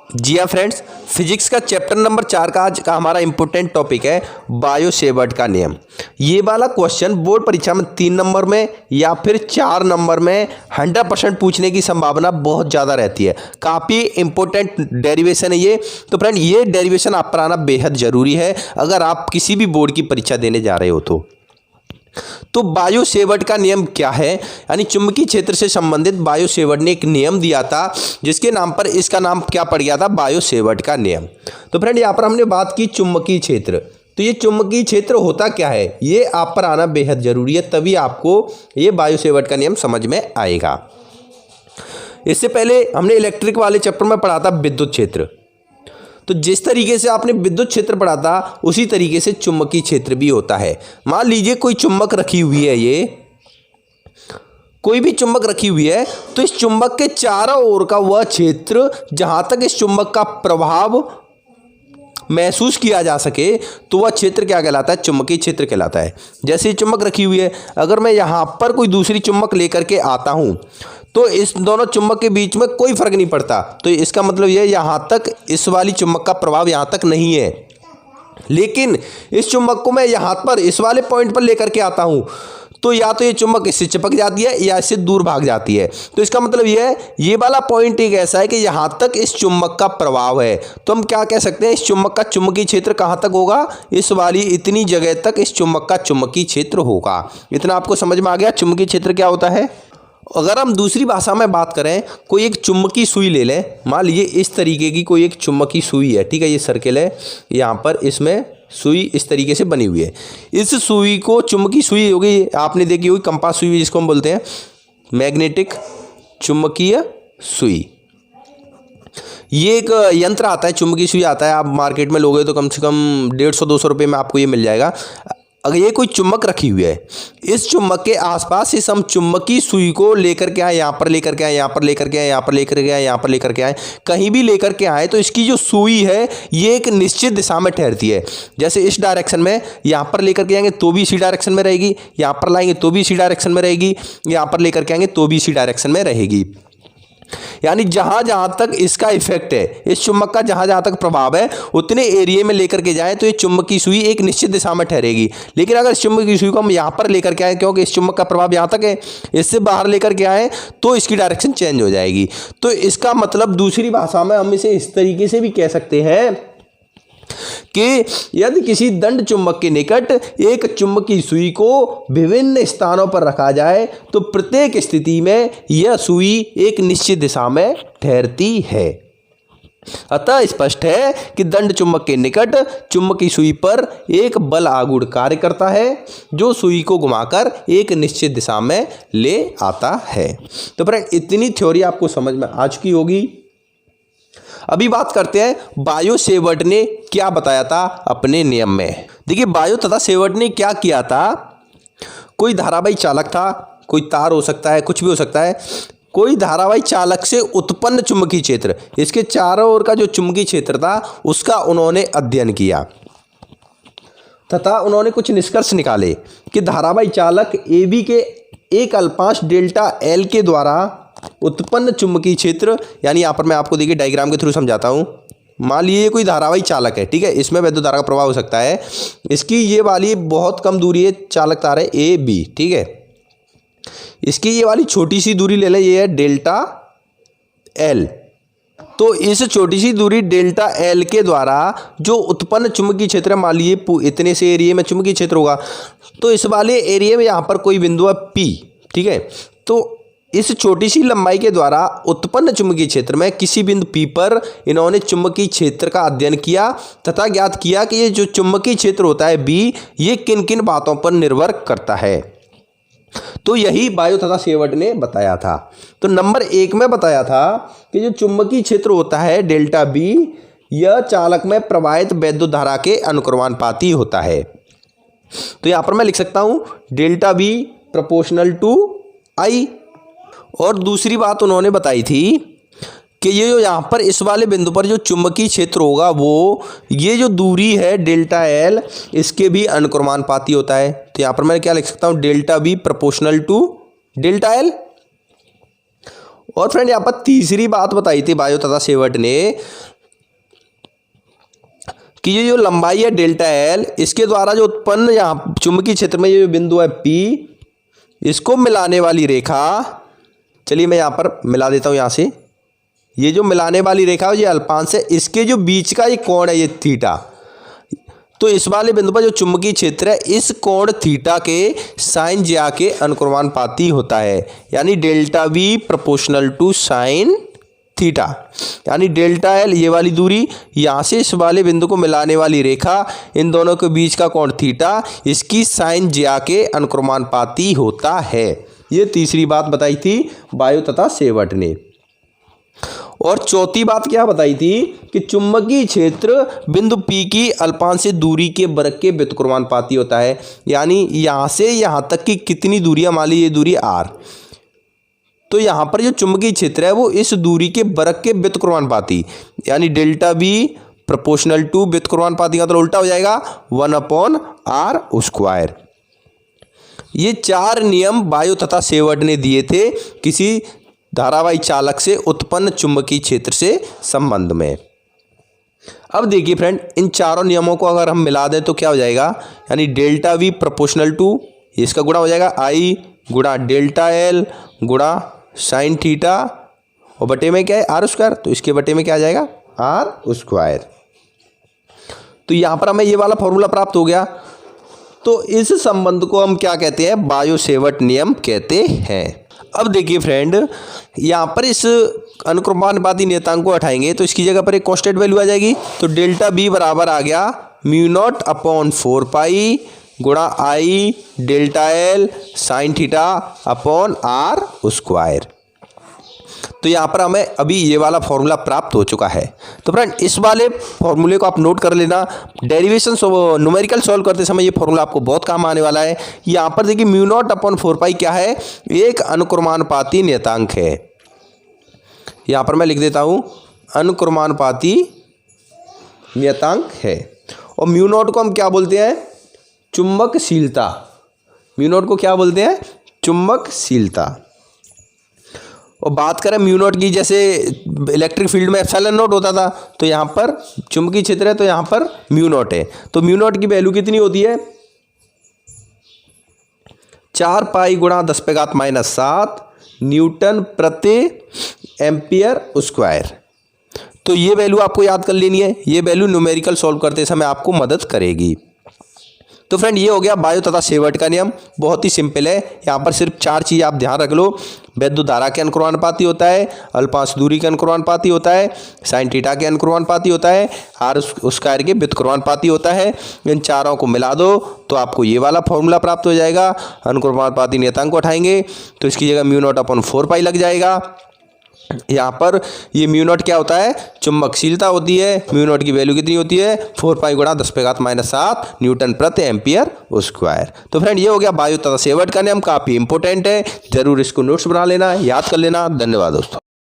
जी हाँ friends, physics का chapter number 4 का आज का हमारा इंपॉर्टेंट टॉपिक है बायो सेवर्ट का नियम। ये वाला क्वेश्चन बोर्ड परीक्षा में 3 नंबर में या फिर 4 नंबर में 100% पूछने की संभावना बहुत ज़्यादा रहती है। काफ़ी इंपॉर्टेंट डेरिवेशन है ये। तो फ्रेंड, ये डेरिवेशन आप पर आना बेहद ज़रूरी है अगर आप किसी भी बोर्ड की परीक्षा देने जा रहे हो तो बायो सेवर्ट का नियम क्या है, यानी चुंबकीय क्षेत्र से संबंधित बायो सेवर्ट ने एक नियम दिया था जिसके नाम पर इसका नाम क्या पड़ गया था, बायो सेवर्ट का नियम। तो फ्रेंड, यहाँ पर हमने बात की चुंबकीय क्षेत्र। तो ये चुंबकीय क्षेत्र होता क्या है, ये आप पर आना बेहद जरूरी है, तभी आपको ये बायो सेवर्ट का नियम समझ में आएगा। इससे पहले हमने इलेक्ट्रिक वाले चैप्टर में पढ़ा था विद्युत क्षेत्र। तो जिस तरीके से आपने विद्युत क्षेत्र पढ़ा था उसी तरीके से चुंबकीय क्षेत्र भी होता है। मान लीजिए कोई चुंबक रखी हुई है, ये कोई भी चुंबक रखी हुई है, तो इस चुंबक के चारों ओर का वह क्षेत्र जहां तक इस चुंबक का प्रभाव महसूस किया जा सके तो वह क्षेत्र क्या कहलाता है, चुंबकीय क्षेत्र कहलाता है। जैसे चुंबक रखी हुई है, अगर मैं यहाँ पर कोई दूसरी चुंबक लेकर के आता हूँ तो इस दोनों चुंबक के बीच में कोई फर्क नहीं पड़ता। तो इसका मतलब यह यहाँ तक इस वाली चुंबक का प्रभाव यहाँ तक नहीं है, लेकिन इस चुंबक को मैं यहाँ पर इस वाले पॉइंट पर लेकर के आता हूँ तो या तो ये चुंबक इससे चिपक जाती है या इससे दूर भाग जाती है। तो इसका मतलब यह है, ये वाला पॉइंट एक ऐसा है कि यहाँ तक इस चुंबक का प्रभाव है। तो हम क्या कह सकते हैं, इस चुंबक का चुंबकीय क्षेत्र कहाँ तक होगा, इस वाली इतनी जगह तक इस चुंबक का चुंबकीय क्षेत्र होगा। इतना आपको समझ में आ गया चुंबकीय क्षेत्र क्या होता है। अगर हम दूसरी भाषा में बात करें, कोई एक चुंबकीय सुई ले लें, मान लीजिए इस तरीके की कोई एक चुंबकीय सुई है, ठीक है, ये सर्किल है, यहाँ पर इसमें सुई इस तरीके से बनी हुई है। इस सुई को चुंबकीय सुई होगी, आपने देखी होगी कंपास सुई जिसको हम बोलते हैं, मैग्नेटिक चुंबकीय सुई। ये एक यंत्र आता है, चुंबकीय सुई आता है, आप मार्केट में लोगे तो कम से कम 150-200 रुपये में आपको ये मिल जाएगा। अगर ये कोई चुंबक रखी हुई है, इस चुंबक के आसपास इस हम चुंबकीय सुई को लेकर के आए, यहाँ पर लेकर के आए, यहाँ पर लेकर के आए, यहाँ पर लेकर के आए, यहाँ पर लेकर के आए, कहीं भी लेकर के आए तो इसकी जो सुई है ये एक निश्चित दिशा में ठहरती है। जैसे इस डायरेक्शन में यहाँ पर लेकर के आएंगे तो भी इसी डायरेक्शन में रहेगी, यहाँ पर लाएंगे तो भी इसी डायरेक्शन में रहेगी, यहाँ पर लेकर के आएंगे तो भी इसी डायरेक्शन में रहेगी। यानी जहां जहां तक इसका इफेक्ट है, इस चुंबक का जहां जहां तक प्रभाव है, उतने एरिया में लेकर के जाएं तो ये चुंबकीय सुई एक निश्चित दिशा में ठहरेगी। लेकिन अगर इस चुंबकीय सुई को हम यहां पर लेकर के आए, क्योंकि इस चुंबक का प्रभाव यहां तक है, इससे बाहर लेकर के आए तो इसकी डायरेक्शन चेंज हो जाएगी। तो इसका मतलब दूसरी भाषा में हम इसे इस तरीके से भी कह सकते हैं कि यदि किसी दंड चुंबक के निकट एक चुंबकीय सुई को विभिन्न स्थानों पर रखा जाए तो प्रत्येक स्थिति में यह सुई एक निश्चित दिशा में ठहरती है। अतः स्पष्ट है कि दंड चुंबक के निकट चुंबकीय सुई पर एक बल आघूर्ण कार्य करता है जो सुई को घुमाकर एक निश्चित दिशा में ले आता है। तो फ्रेंड, इतनी थ्योरी आपको समझ में आ चुकी होगी। अभी बात करते हैं बायो सेवर्ट ने क्या बताया था अपने नियम में। देखिए, बायो तथा सेवर्ट ने क्या किया था, कोई धारावाही चालक था, कोई तार हो सकता है, कुछ भी हो सकता है, कोई धारावाही चालक से उत्पन्न चुंबकीय क्षेत्र, इसके चारों ओर का जो चुंबकीय क्षेत्र था उसका उन्होंने अध्ययन किया तथा उन्होंने कुछ निष्कर्ष निकाले कि धारावाही चालक AB के 1 डेल्टा L के द्वारा उत्पन्न चुंबकीय क्षेत्र, यानी यहाँ पर मैं आपको देखिए डायग्राम के थ्रू समझाता हूँ। मान लीजिए कोई धारावाही चालक है, ठीक है, इसमें विद्युत धारा का प्रवाह हो सकता है, इसकी ये वाली बहुत कम दूरी है, चालक तार है AB, ठीक है, इसकी ये वाली छोटी सी दूरी ले लें, ये है डेल्टा L। तो इस छोटी सी दूरी डेल्टा L के द्वारा जो उत्पन्न चुंबकीय क्षेत्र है, मान लीजिए इतने से एरिया में चुंबकीय क्षेत्र होगा, तो इस वाले एरिया में यहाँ पर कोई बिंदु है P, ठीक है, तो इस छोटी सी लंबाई के द्वारा उत्पन्न चुंबकीय क्षेत्र में किसी बिंदु P पर इन्होंने चुंबकीय क्षेत्र का अध्ययन किया तथा ज्ञात किया कि ये जो चुंबकीय क्षेत्र होता है B, ये किन किन बातों पर निर्भर करता है। तो यही बायो तथा सेवर्ट ने बताया था। तो नंबर 1 में बताया था कि जो चुंबकीय क्षेत्र होता है डेल्टा B, यह चालक में प्रवाहित वैद्युत धारा के अनुक्रमानुपाती होता है। तो यहां पर मैं लिख सकता हूं delta B proportional to I। और दूसरी बात उन्होंने बताई थी कि ये जो यहाँ पर इस वाले बिंदु पर जो चुंबकीय क्षेत्र होगा वो ये जो दूरी है डेल्टा L, इसके भी अनुक्रमानुपाती होता है। तो यहाँ पर मैं क्या लिख सकता हूँ, delta B proportional to delta L। और फ्रेंड, यहाँ पर तीसरी बात बताई थी बायो तथा सेवर्ट ने कि ये जो लंबाई है डेल्टा एल, इसके द्वारा जो उत्पन्न यहाँ चुंबकीय क्षेत्र में ये जो बिंदु है पी, इसको मिलाने वाली रेखा, चलिए मैं यहाँ पर मिला देता हूँ यहाँ से, ये जो मिलाने वाली रेखा है ये अल्पांश है, इसके जो बीच का ये कोण है ये थीटा, तो इस वाले बिंदु पर जो चुंबकीय क्षेत्र है इस कोण थीटा के साइन ज्या के अनुक्रमानुपाती होता है, यानी delta V proportional to sine theta, यानी डेल्टा एल ये वाली दूरी, यहाँ से इस वाले बिंदु को मिलाने वाली रेखा, इन दोनों के बीच का कोण थीटा, इसकी साइन ज्या के अनुक्रमानुपाती होता है। ये तीसरी बात बताई थी बायो तथा सेवट ने। और चौथी बात क्या बताई थी कि चुंबकीय क्षेत्र बिंदु P की अल्पांशीय दूरी के वर्ग के व्युत्क्रमानुपाती होता है, यानी यहाँ से यहाँ तक की कितनी दूरी है, मान लीजिए ये दूरी r, तो यहाँ पर जो चुंबकीय क्षेत्र है वो इस दूरी के वर्ग के व्युत्क्रमानुपाती, यानी डेल्टा V प्रोपोर्शनल टू व्युत्क्रमानुपाती का तो उल्टा हो जाएगा 1/r²। ये 4 नियम बायो तथा सेवट ने दिए थे किसी धारावाही चालक से उत्पन्न चुंबकीय क्षेत्र से संबंध में। अब देखिए फ्रेंड, इन चारों नियमों को अगर हम मिला दें तो क्या हो जाएगा, यानी डेल्टा वी प्रोपोर्शनल टू, इसका गुणा हो जाएगा आई गुणा डेल्टा एल गुणा साइन थीटा, और बटे में क्या है r², तो इसके बटे में क्या आ जाएगा r²। तो यहाँ पर हमें ये वाला फॉर्मूला प्राप्त हो गया। तो इस संबंध को हम क्या कहते हैं, बायो सेवट नियम कहते हैं। अब देखिए फ्रेंड, यहाँ पर इस अनुक्रमानुपाती नियतांक को हटाएंगे तो इसकी जगह पर एक कांस्टेंट वैल्यू आ जाएगी, तो डेल्टा बी बराबर आ गया μ0/4 गुणा I delta L sine theta upon r²। तो यहाँ पर हमें अभी ये वाला फॉर्मूला प्राप्त हो चुका है। तो फ्रेंड, इस वाले फॉर्मूले को आप नोट कर लेना, डेरिवेशन न्यूमेरिकल सॉल्व करते समय ये फॉर्मूला आपको बहुत काम आने वाला है। यहाँ पर देखिए μ0/4 क्या है, एक अनुक्रमानुपाती नियतांक है। यहाँ पर मैं लिख देता हूँ अनुक्रमानुपाती नियतांक है। और μ0 को हम क्या बोलते हैं, चुंबकशीलता। μ0 को क्या बोलते हैं, चुंबकशीलता। और बात करें μ0 की, जैसे इलेक्ट्रिक फील्ड में ε0 होता था, तो यहाँ पर चुंबकीय क्षेत्र है तो यहाँ पर μ0 है, तो μ0 की वैल्यू कितनी होती है 4 पाई गुणा 10⁻⁷ न्यूटन प्रति एम्पियर²। तो ये वैल्यू आपको याद कर लेनी है, ये वैल्यू न्यूमेरिकल सॉल्व करते समय आपको मदद करेगी। तो फ्रेंड, ये हो गया बायो तथा सेवट का नियम, बहुत ही सिंपल है। यहाँ पर सिर्फ 4 चीज़ आप ध्यान रख लो, वैद्युत धारा के अनुक्रमानुपाती होता है, अल्पांश दूरी के अनुक्रमानुपाती होता है, साइन थीटा के अनुक्रमानुपाती होता है, r² के व्युत्क्रमानुपाती होता है। इन चारों को मिला दो तो आपको ये वाला फॉर्मूला प्राप्त हो जाएगा। अनुक्रमानुपाती नियतांक को उठाएंगे तो इसकी जगह μ0/4 लग जाएगा। यहाँ पर ये μ0 क्या होता है, चुंबकशीलता होती है। μ0 की वैल्यू कितनी होती है 4 पाई गुणा 10⁻⁷ न्यूटन प्रति एम्पियर²। तो फ्रेंड, ये हो गया बायो तथा सेवट का नियम, काफ़ी इंपॉर्टेंट है, जरूर इसको नोट्स बना लेना, याद कर लेना। धन्यवाद दोस्तों।